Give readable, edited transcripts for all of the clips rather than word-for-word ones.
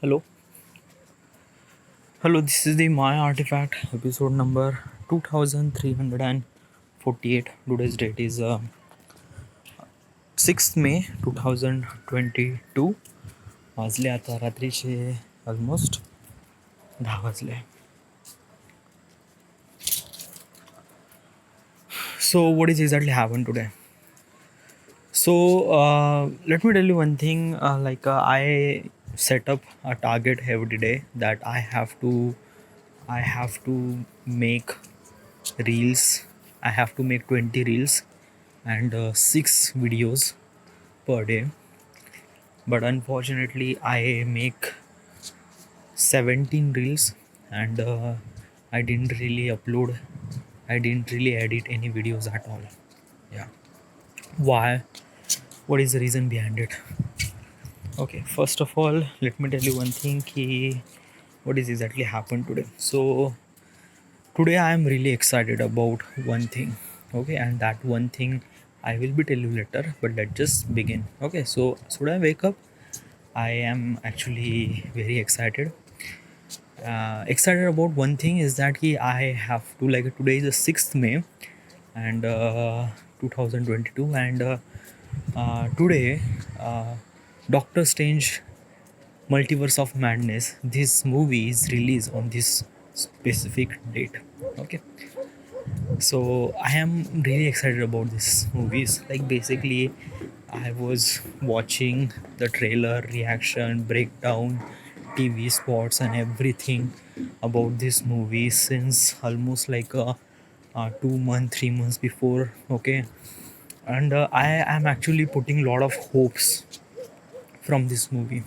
Hello, hello. This is the My Artifact episode number 2348. Today's date is 6th May 2022. वाजले आता रात्रीचे almost 10 वाजले. So what is exactly happened today? So let me tell you one thing. I set up a target every day that I have to make reels. I have to make 20 reels and 6 videos per day, but unfortunately I make 17 reels and I didn't really upload, I didn't really edit any videos at all. Yeah, why? What is the reason behind it? Okay, first of all, let me tell you one thing ki what is exactly happened today. So today I am really excited about one thing. Okay, and that one thing I will be tell you later, but let's just begin. Okay, so should I wake up? I am actually very excited. Excited about one thing is that I have to, like, today is the 6th May and 2022, and today Doctor Strange Multiverse of Madness, this movie is released on this specific date. Okay, so I am really excited about this movies. Like, basically I was watching the trailer, reaction, breakdown, TV spots and everything about this movie since almost like 2 months, 3 months before. Okay, and I am actually putting a lot of hopes from this movie.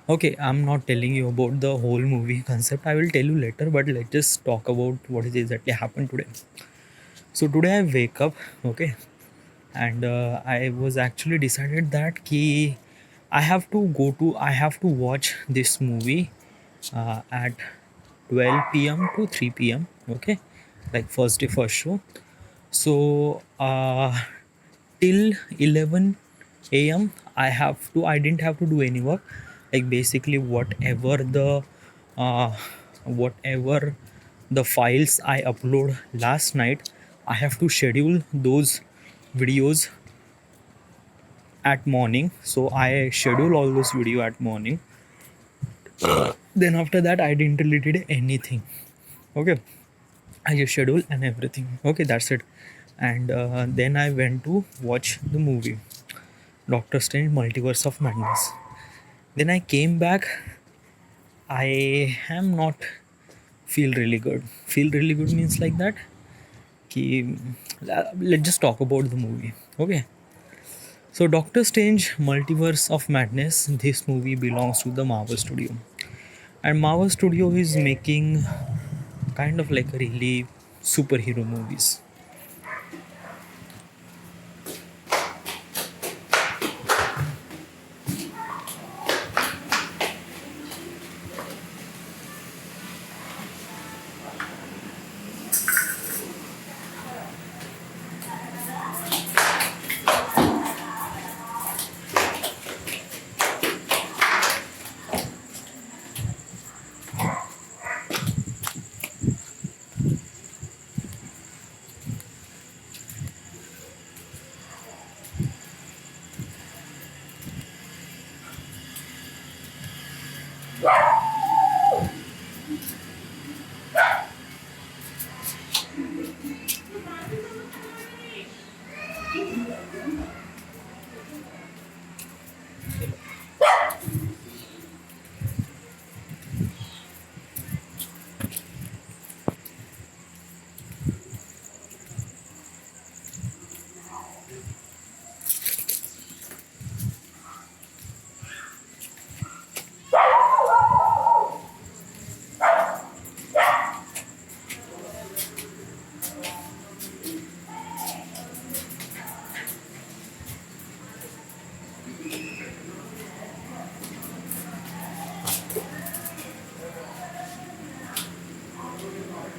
Okay, I'm not telling you about the whole movie concept, I will tell you later, but let's just talk about what is exactly happened today. So today I wake up, okay, and I was actually decided that I have to watch this movie at 12 p.m. to 3 p.m. Okay, like first day first show. So till 11 a.m. I didn't have to do any work. Like, basically uh, whatever the files I upload last night, I have to schedule those videos at morning. So I schedule all those video at morning. Then after that I didn't really did anything. Okay, I just schedule and everything. Okay, that's it. And then I went to watch the movie Doctor Strange Multiverse of Madness. Then I came back. I am not feel really good. Feel really good means like that ki, let's just talk about the movie. Okay, so Doctor Strange Multiverse of Madness, this movie belongs to the Marvel Studio, and Marvel Studio is making kind of like a really superhero movies.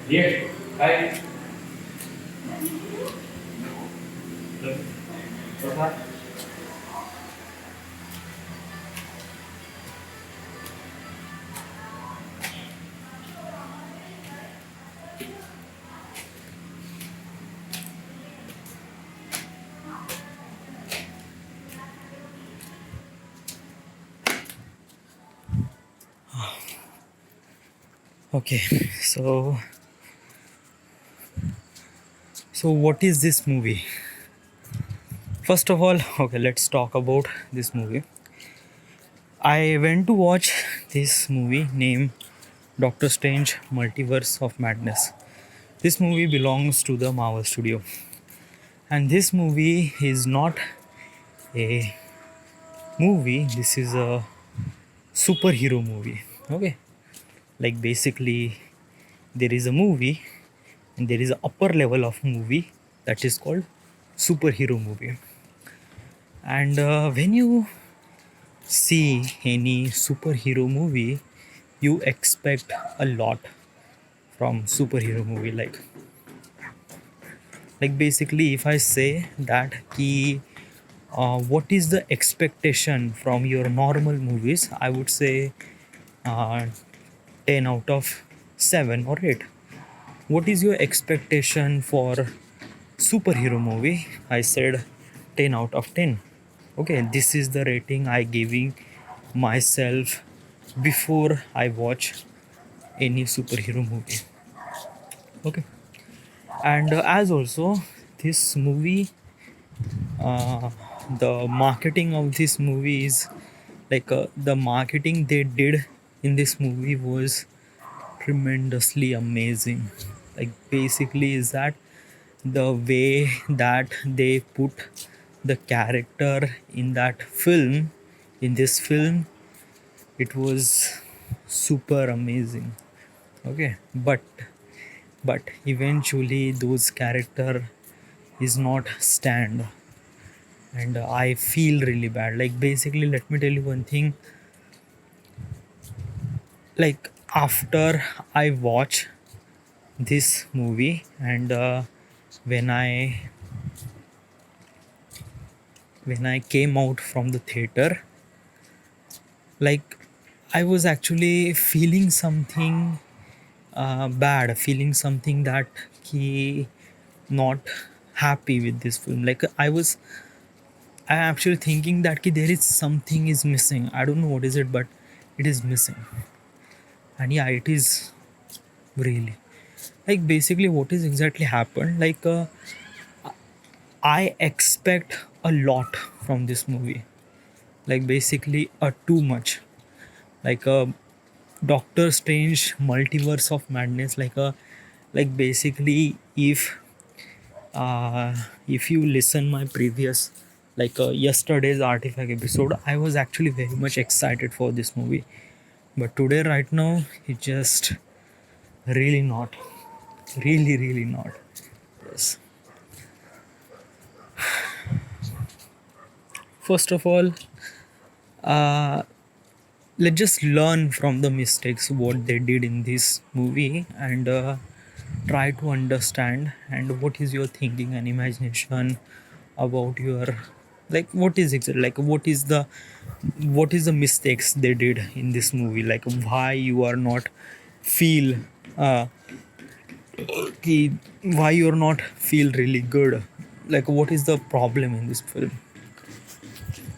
Yes, I. Okay, so what is this movie? First of all, okay, let's talk about this movie. I went to watch this movie named Doctor Strange Multiverse of Madness. This movie belongs to the Marvel Studio, and this movie is not a movie, this is a superhero movie. Okay, like basically, there is a movie and there is an upper level of movie that is called superhero movie. And when you see any superhero movie, you expect a lot from superhero movie. Like basically, if I say that key, what is the expectation from your normal movies, I would say uh, 10 out of 7 or 8. What is your expectation for superhero movie? I said 10 out of 10. Okay, this is the rating I giving myself before I watch any superhero movie. Okay, and as also this movie, uh, the marketing of this movie is the marketing they did in this movie was tremendously amazing. Like basically is that the way that they put the character in that film, in this film, it was super amazing. Okay, but eventually those character is not stand, and I feel really bad. Like basically, let me tell you one thing. Like after I watch this movie, and when i when I came out from the theater, like I was actually feeling something bad, feeling something that he not happy with this film. Like I actually thinking that ki there is something is missing. I don't know what is it, but it is missing. And yeah, it is really, like basically what is exactly happened. Like I expect a lot from this movie. Like basically too much. Like Doctor Strange Multiverse of Madness. Like basically uh, if you listen my previous yesterday's artifact episode, I was actually very much excited for this movie. But today right now it just really not. Really not. Yes. First of all, uh, let's just learn from the mistakes what they did in this movie, and try to understand and what is your thinking and imagination about your, like what is it, like what is the mistakes they did in this movie, like why you are not feel uh why you're not feel really good, like what is the problem in this film.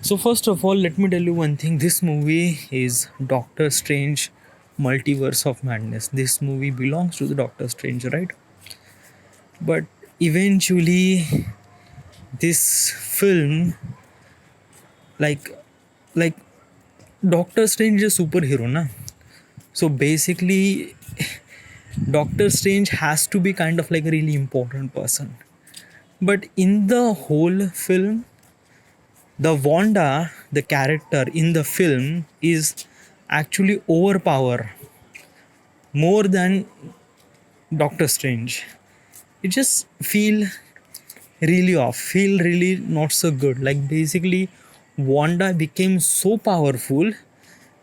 So first of all, let me tell you one thing. This movie is Doctor Strange Multiverse of Madness. This movie belongs to the Doctor Strange, right? But eventually this film, like like Doctor Strange is a superhero, na? So basically Doctor Strange has to be kind of like a really important person. But in the whole film, the Wanda, the character in the film, is actually overpower more than Doctor Strange. It just feel really off, feel really not so good. Like basically, Wanda became so powerful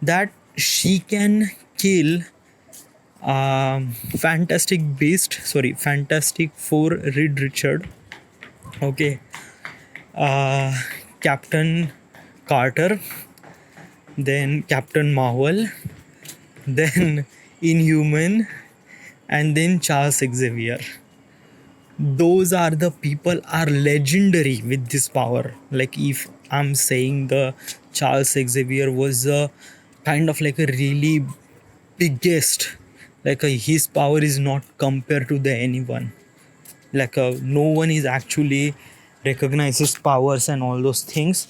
that she can kill Fantastic Four, Reed Richard. Okay, uh, Captain Carter, then Captain Marvel, then Inhuman, and then Charles Xavier. Those are the people are legendary with this power. Like if I'm saying the Charles Xavier was a kind of like a really biggest, like his power is not compared to the anyone, like no one is actually recognizes powers and all those things.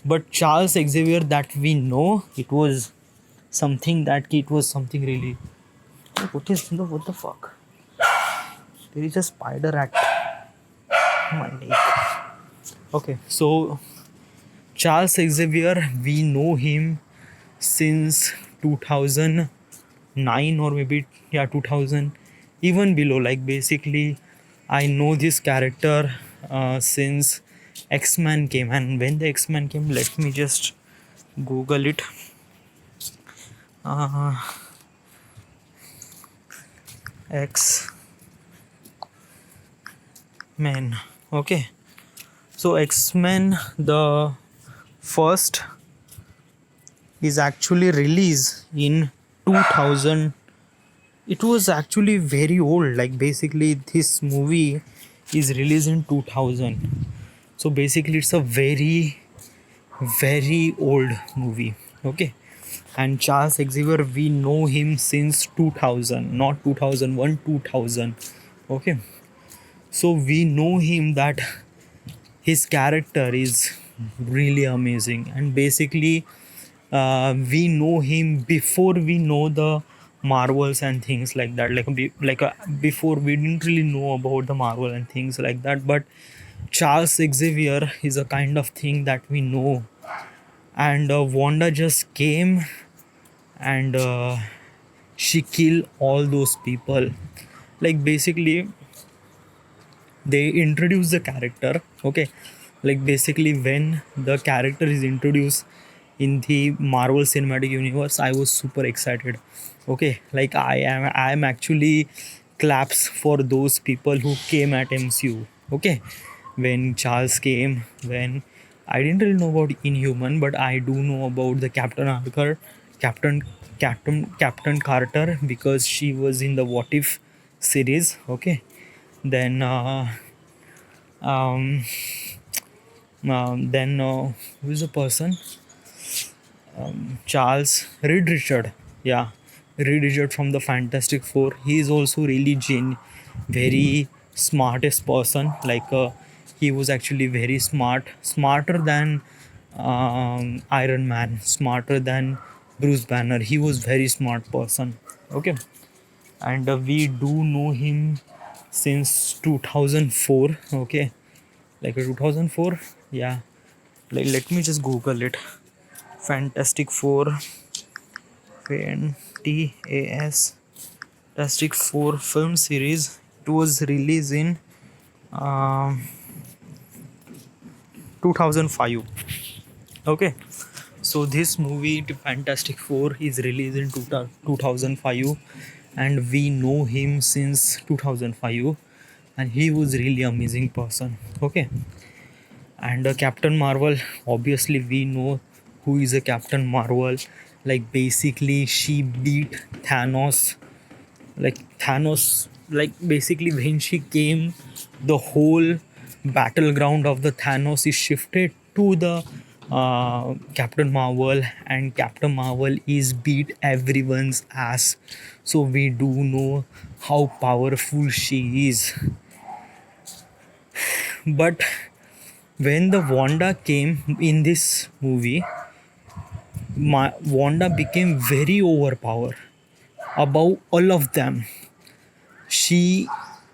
But Charles Xavier that we know, it was something really. What the fuck? There is a spider at my leg. Okay, so Charles Xavier, we know him since 2009, or maybe, yeah, 2000, even below. Like basically, I know this character since X-Men came, and when the X-Men came, let me just Google it. Uh, X-Men. Okay, so X-Men, the first is actually released in 2000. It was actually very old, like basically this movie is released in 2000. So basically it's a very very old movie. Okay, and Charles Xavier, we know him since 2000, not 2001, 2000. Okay, so we know him that his character is really amazing, and basically we know him before we know the Marvels and things like that. Before, we didn't really know about the Marvel and things like that, but Charles Xavier is a kind of thing that we know. And Wanda just came, and she killed all those people. Like basically they introduce the character. Okay, like basically when the character is introduced in the Marvel Cinematic Universe, I was super excited. Okay, like I am actually claps for those people who came at MCU. Okay, when Charles came, when I didn't really know about Inhuman, but I do know about the Captain Captain Carter, because she was in the What If series. Okay, then um, then who is the person? Charles Reed Richard. Yeah, Reed Richard from the Fantastic Four. He is also really very smartest person. Like he was actually very smart, smarter than Iron Man, smarter than Bruce Banner. He was very smart person. Okay, and we do know him since 2004. Okay, like 2004. Yeah, like let me just Google it. Fantastic Four, FANTAS, Fantastic Four film series. It was released in um 2005. Okay, so this movie, The Fantastic Four, is released in 2005, and we know him since 2005, and he was really amazing person. Okay, and Captain Marvel, obviously we know who is a Captain Marvel. Like basically she beat Thanos. Like Thanos, like basically when she came, the whole battleground of the Thanos is shifted to the Captain Marvel, and Captain Marvel is beat everyone's ass. So we do know how powerful she is. But when the Wanda came in this movie, Wanda became very overpowered above all of them. She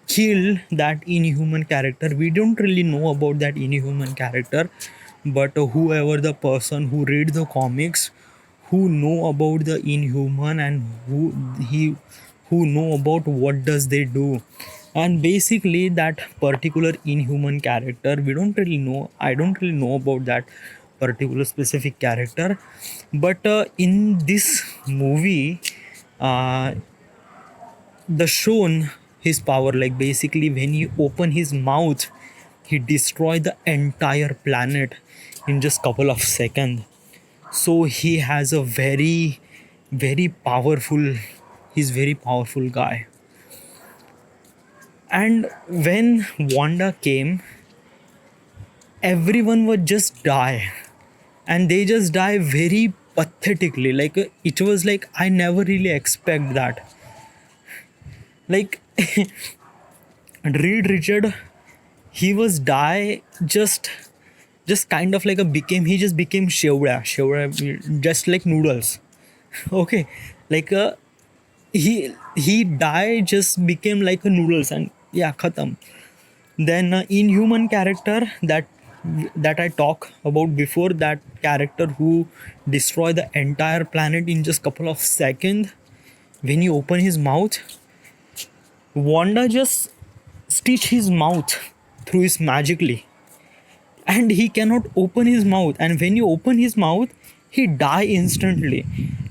killed that Inhuman character. We don't really know about that Inhuman character, but whoever the person who read the comics, who know about the Inhuman, and who know about what does they do, and basically that particular Inhuman character, we don't really know. I don't really know about that particular specific character, but in this movie, uh, the shown his power. Like basically when he open his mouth, he destroyed the entire planet in just couple of seconds. So he has a very powerful, he's very powerful guy. And when Wanda came, everyone would just die, and they just die very pathetically. Like it was like I never really expect that. Like Reed Richard, he was die just kind of like a became he just became shevra just like noodles. Okay, like he died just became like a noodles and yeah khatam. Then inhuman character that I talk about before, that character who destroy the entire planet in just couple of seconds. When he open his mouth, Wanda just stitch his mouth through his magically, and he cannot open his mouth, and when you open his mouth he die instantly.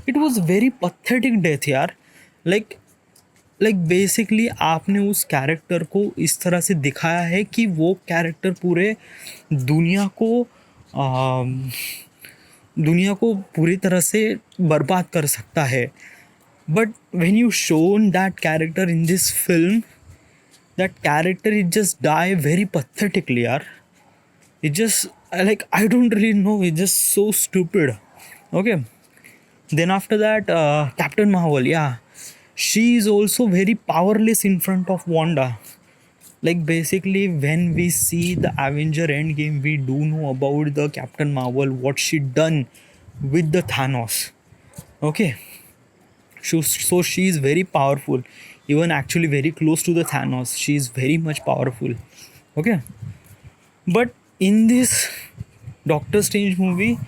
It was very pathetic death यार. like basically आपने उस character को इस तरह से दिखाया है कि वो कैरेक्टर पूरे दुनिया को दुनिया को पूरी तरह से बर्बाद कर सकता है. But when you shown that character in this film, that character it just die very pathetically यार. It just like I don't really know. It's just so stupid. Okay. Then after that, Captain Marvel. Yeah, she is also very powerless in front of Wanda. Like basically, when we see the Avenger Endgame, we do know about the Captain Marvel, what she done with the Thanos. Okay. So she is very powerful. Even actually very close to the Thanos. She is very much powerful. Okay. But in this Doctor Strange movie,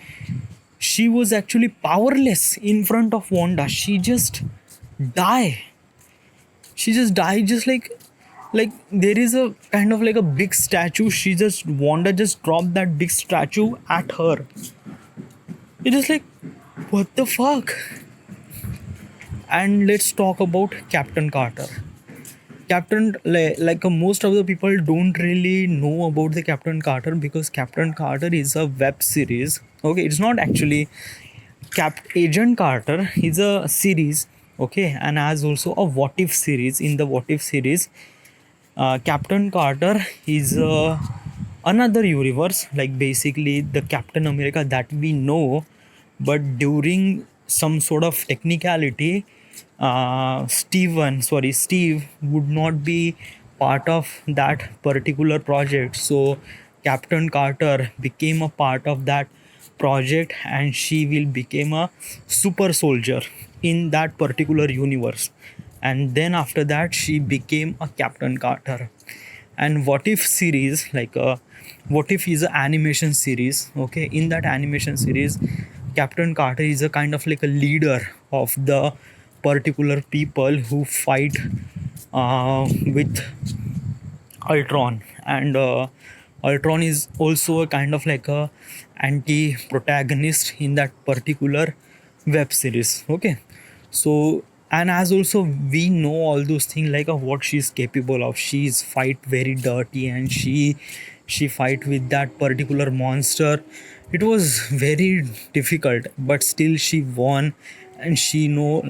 she was actually powerless in front of Wanda. She just die. She just died just like there is a kind of like a big statue. She just Wanda just dropped that big statue at her. It is like what the fuck? And let's talk about Captain Carter. Most of the people don't really know about the Captain Carter because Captain Carter is a web series. Okay, it's not actually Agent Carter is a series. Okay, and as also a What If series. In the What If series, Captain Carter is another universe, like basically the Captain America that we know, but during some sort of technicality, Steve would not be part of that particular project. So Captain Carter became a part of that project, and she will become a super soldier in that particular universe. And then after that, she became a Captain Carter. And What If series, What If is an animation series. Okay, in that animation series, Captain Carter is a kind of like a leader of the particular people who fight with Ultron. And Ultron is also a kind of like a anti-protagonist in that particular web series. Okay, so and as also we know all those things, like what she's capable of. She's fight very dirty, and she fight with that particular monster. It was very difficult, but still she won. And she know,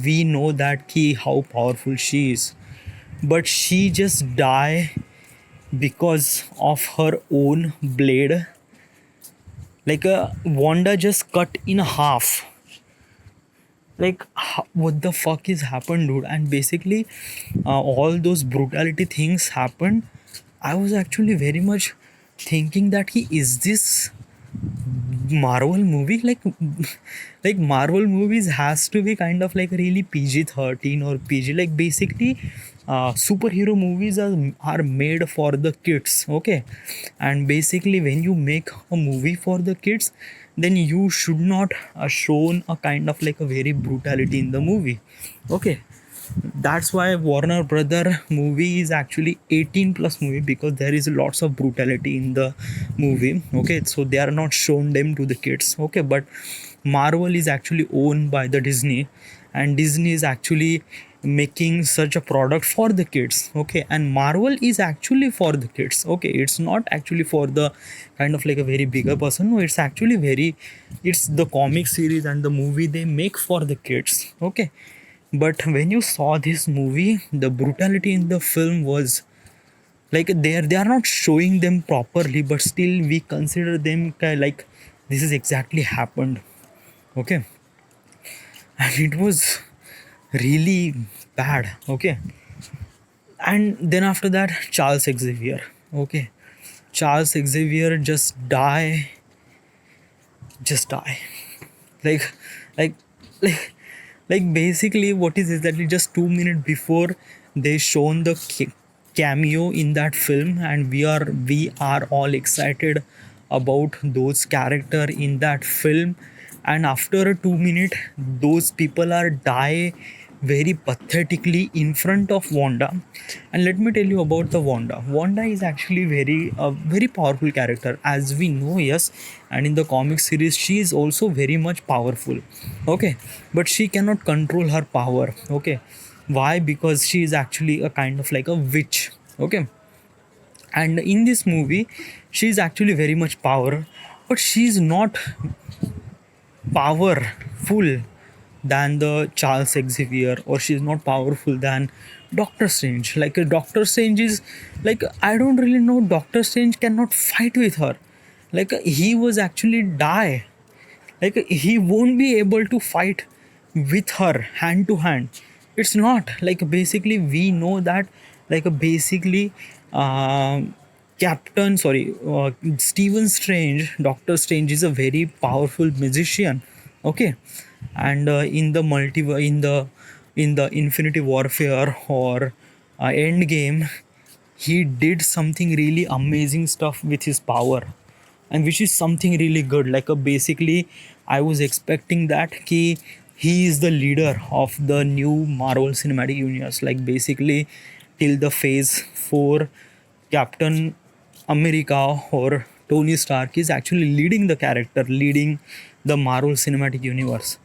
we know that key how powerful she is, but she just die because of her own blade. Like a Wanda just cut in half. Like what the fuck is happened, dude? And basically all those brutality things happened. I was actually very much thinking that he is this Marvel movie, like Marvel movies has to be kind of like really PG-13 or PG. Like basically superhero movies are made for the kids. Okay, and basically when you make a movie for the kids, then you should not shown a kind of like a very brutality in the movie. Okay, that's why Warner Brother movie is actually 18 plus movie, because there is lots of brutality in the movie. Okay, so they are not shown them to the kids. Okay, but Marvel is actually owned by the Disney, and Disney is actually making such a product for the kids. Okay, and Marvel is actually for the kids. Okay, it's not actually for the kind of like a very bigger person. No, it's actually very, it's the comic series and the movie they make for the kids. Okay, but when you saw this movie, the brutality in the film was like they are not showing them properly, but still we consider them like this is exactly happened. Okay, and it was really bad. Okay, And then after that, Charles Xavier. Okay, Charles Xavier just die like like like basically what is that just 2 minutes before they shown the cameo in that film, and we are all excited about those character in that film, and after a 2 minute those people are die very pathetically in front of Wanda. And let me tell you about the Wanda is actually very powerful character, as we know, yes. And in the comic series she is also very much powerful. Okay, but she cannot control her power. Okay, why? Because she is actually a kind of like a witch. Okay, and in this movie she is actually very much power, but she is not powerful than the Charles Xavier, or she's not powerful than Doctor Strange. Like Doctor Strange is like, I don't really know, Doctor Strange cannot fight with her. Like he was actually die. Like he won't be able to fight with her hand to hand. It's not like, basically we know that, like basically captain sorry Stephen Strange, Doctor Strange is a very powerful magician. Okay, and in the in the Infinity Warfare or End Game, he did something really amazing stuff with his power, and which is something really good. Like basically I was expecting that he is the leader of the new Marvel Cinematic Universe. Like basically till the phase 4, Captain America or Tony Stark is actually leading the character, leading the Marvel Cinematic Universe.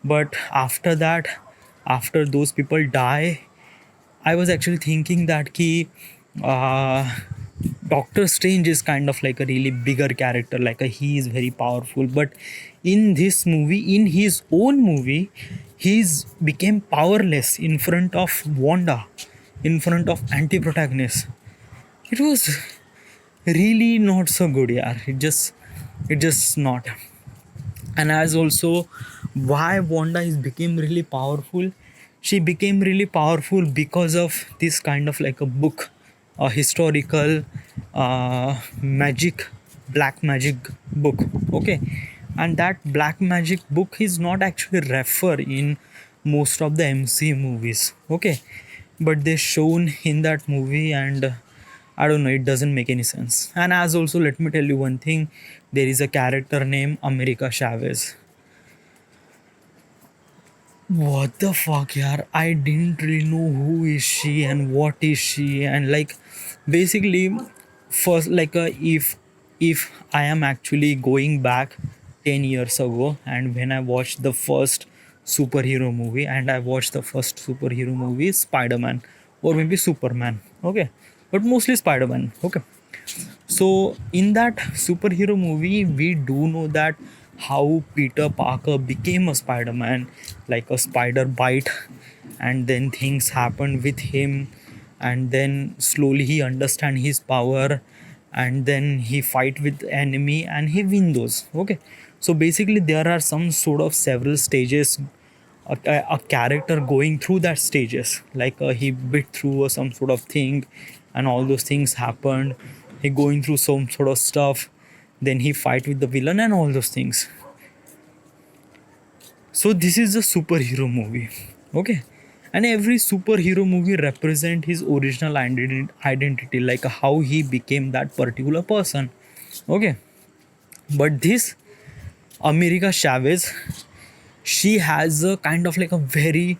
But after that, after those people die, I was actually thinking that uh, Doctor Strange is kind of like a really bigger character, like he is very powerful. But in this movie, in his own movie, he's became powerless in front of Wanda, in front of anti-protagonist. It was really not so good, yeah. It just not. And as also why Wanda is became really powerful, she became really powerful because of this kind of like a book, a historical magic, black magic book. Okay, and that black magic book is not actually refer in most of the MC movies. Okay, but they shown in that movie, and I don't know, it doesn't make any sense. And as also, let me tell you one thing, there is a character named America Chavez. What the fuck, yaar? I didn't really know who is she and what is she, and like basically, first like if I am actually going back 10 years ago, and when I watched the first superhero movie, and I watched the first superhero movie Spider-Man or maybe Superman. Okay, but mostly Spider-Man. Okay, so in that superhero movie, we do know that how Peter Parker became a Spider-Man, like a spider bite, and then things happened with him, and then slowly he understand his power, and then he fight with the enemy and he win those. Okay, so basically there are some sort of several stages, a character going through that stages, like he bit through some sort of thing, and all those things happened, he going through some sort of stuff, then he fight with the villain and all those things. So this is a superhero movie. Okay, and every superhero movie represent his original identity, like how he became that particular person. Okay, but this America Chavez, she has a kind of like a very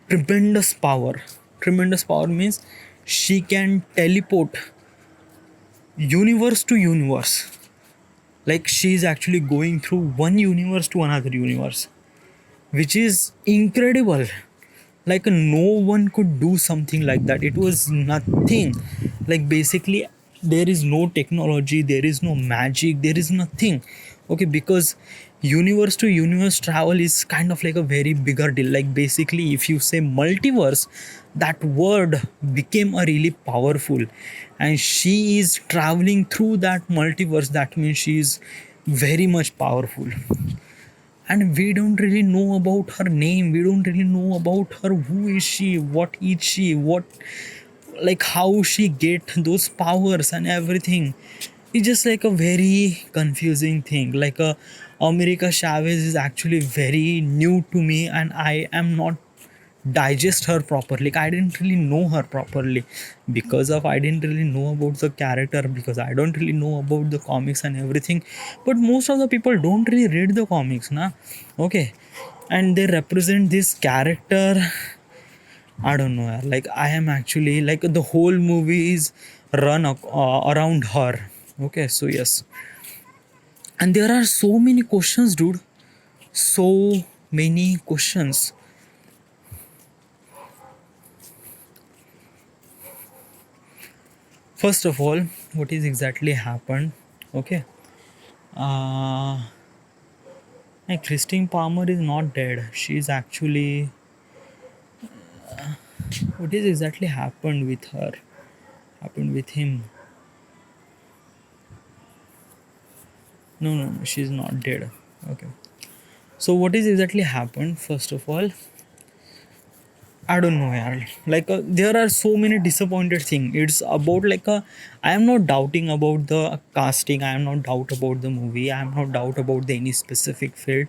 tremendous power. Tremendous power means she can teleport universe to universe. Like she is actually going through one universe to another universe, which is incredible. Like no one could do something like that. It was nothing. Like basically there is no technology, there is no magic, there is nothing. Okay, because universe to universe travel is kind of like a very bigger deal. Like basically if you say multiverse, that word became a really powerful, and she is traveling through that multiverse, that means she is very much powerful. And we don't really know about her name, we don't really know about her, who is she, what is she, what, like how she get those powers and everything. It's just like a very confusing thing. Like America Chavez is actually very new to me, and I am not digest her properly. Like I didn't really know her properly because of I didn't really know about the character, because I don't really know about the comics and everything. But most of the people don't really read the comics, na. Okay, and they represent this character. I don't know, yaar. Like I am actually like the whole movie is around her. Okay, so yes, and there are so many questions, dude. So many questions. First of all, what is exactly happened? Okay, uh, like Christine Palmer is not dead. She is actually, what is exactly happened with her? Happened with him? No, no, no. She's not dead. Okay. So what is exactly happened? First of all, I don't know, yaar. Like there are so many disappointed things. It's about like I am not doubting about the casting. I am not doubt about the movie. I am not doubt about the any specific field.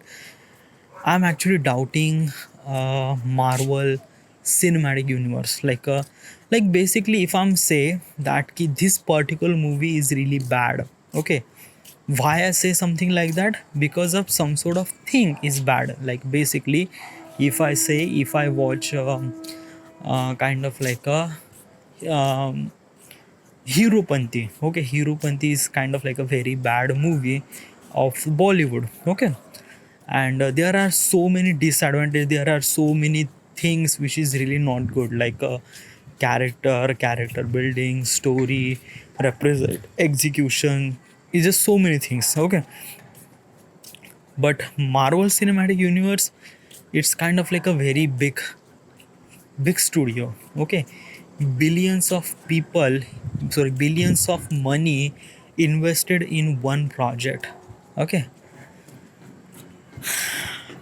I'm actually doubting Marvel cinematic universe. Like basically, if I'm say that this particular movie is really bad, okay, why I say something like that? Because of some sort of thing is bad. Like basically, if I watch kind of like a um, Hero Panti, okay, Hero Panti is kind of like a very bad movie of Bollywood, okay, and there are so many disadvantages, there are so many things which is really not good, like character building, story, represent execution, is just so many things, okay. But Marvel Cinematic Universe, it's kind of like a very big studio, okay, billions of people, sorry, billions of money invested in one project, okay.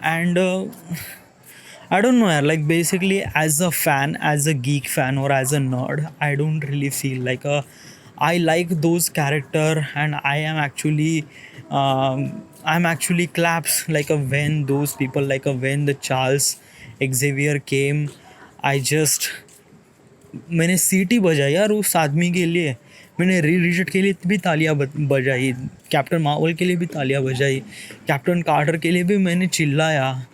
And I don't know, yaar, like basically as a fan, as a geek fan or as a nerd, I don't really feel like I like those character, and I'm actually claps like when those people, like when the Charles Xavier came, I just मैंने सीटी बजाई यार उस आदमी के लिए, मैंने री रिचर्ड के लिए भी तालियां बजाई, कैप्टन मार्वल के लिए भी तालियां बजाई, कैप्टन कार्टर के लिए भी मैंने चिल्लाया,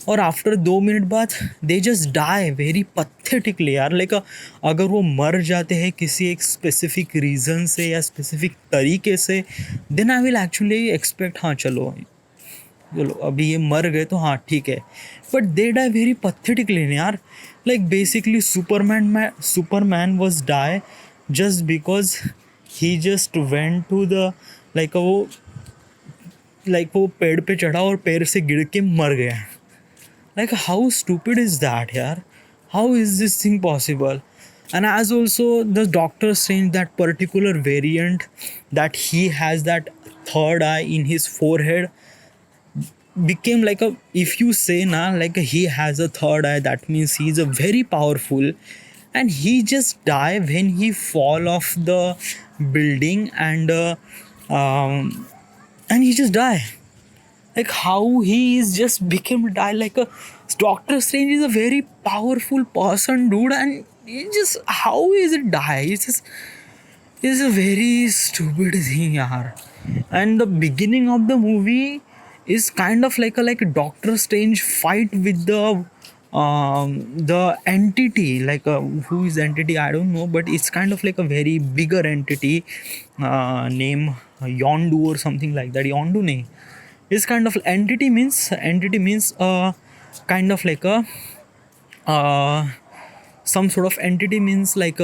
और आफ्टर 2 मिनट बाद they just die very pathetically यार, लाइक अगर वो मर जाते हैं किसी एक स्पेसिफिक रीज़न से या स्पेसिफिक तरीके से, then I will actually expect, हाँ चलो चलो अभी ये मर गए तो हाँ ठीक है, but they die very pathetically यार. Like basically Superman was die just because he just went to the, like वो पेड़ पे चढ़ा और पेड़ से गिर के मर गया. Like how stupid is that, yaar? How is this thing possible? And as also the Doctor Strange, that particular variant that he has that third eye in his forehead became like a, if you say na, like he has a third eye, that means he's a very powerful, and he just die when he fall off the building, and he just die. Like how he is just became die, like a Doctor Strange is a very powerful person, dude, and he just, how is it die? It's a very stupid thing, yaar. And the beginning of the movie is kind of like a Doctor Strange fight with the entity, like who is entity I don't know, but it's kind of like a very bigger entity, name Yondu or something like that. Yondu ne, is kind of entity means kind of like a uh, some sort of entity means like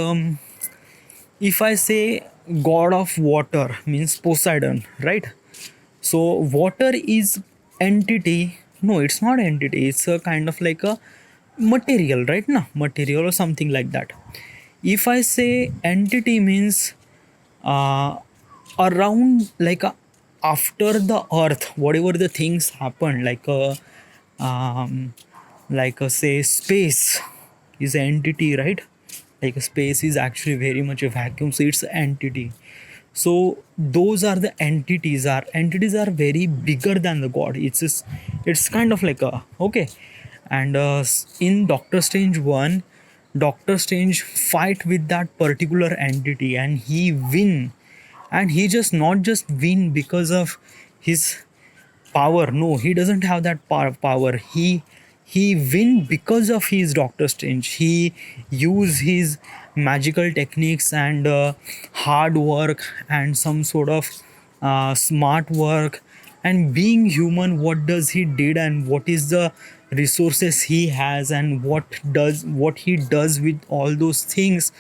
if I say god of water means Poseidon, right? So water is entity. No, it's not entity, it's a kind of like a material, right? No, material or something like that. If I say entity means uh, around, like after the earth, whatever the things happen, um, like say space is an entity, right? Like space is actually very much a vacuum, so it's an entity. So those are the entities are very bigger than the god. It's kind of like a okay. And in Doctor Strange 1, Doctor Strange fight with that particular entity and he win. And he just not just win because of his power. No, he doesn't have that power. He win because of his Doctor Strange. He use his magical techniques and hard work and some sort of smart work. And being human, what does he did and what is the resources he has and what he does with all those things.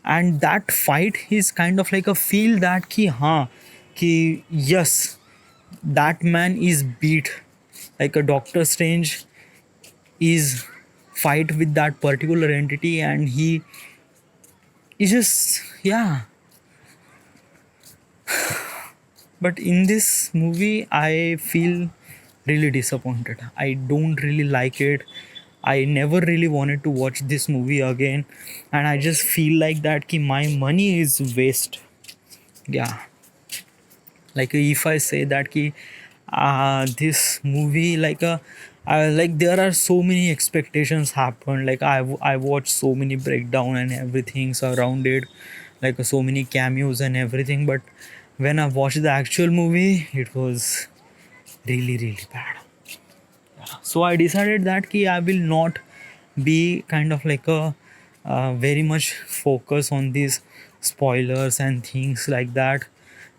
And that fight is kind of like a feel that ki yes, that man is beat. Like a Doctor Strange is fight with that particular entity and he is just yeah. But in this movie I feel really disappointed. I don't really like it. I never really wanted to watch this movie again, and I just feel like that ki my money is waste. Yeah, like if I say that ki this movie like there are so many expectations happen. Like I watched so many breakdown and everything around it, like so many cameos and everything. But when I watched the actual movie, it was really bad. So I decided that ki I will not be kind of like a very much focus on these spoilers and things like that.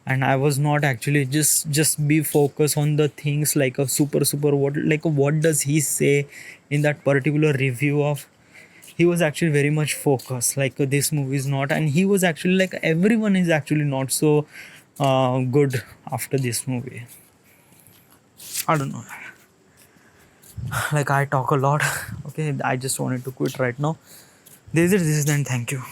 And I was not actually just be focused on the things like a super what does he say in that particular review of. He was actually very much focused like this movie is not, and he was actually like everyone is actually not so good after this movie. I don't know. Like I talk a lot. Okay, I just wanted to quit right now. This is then. Thank you.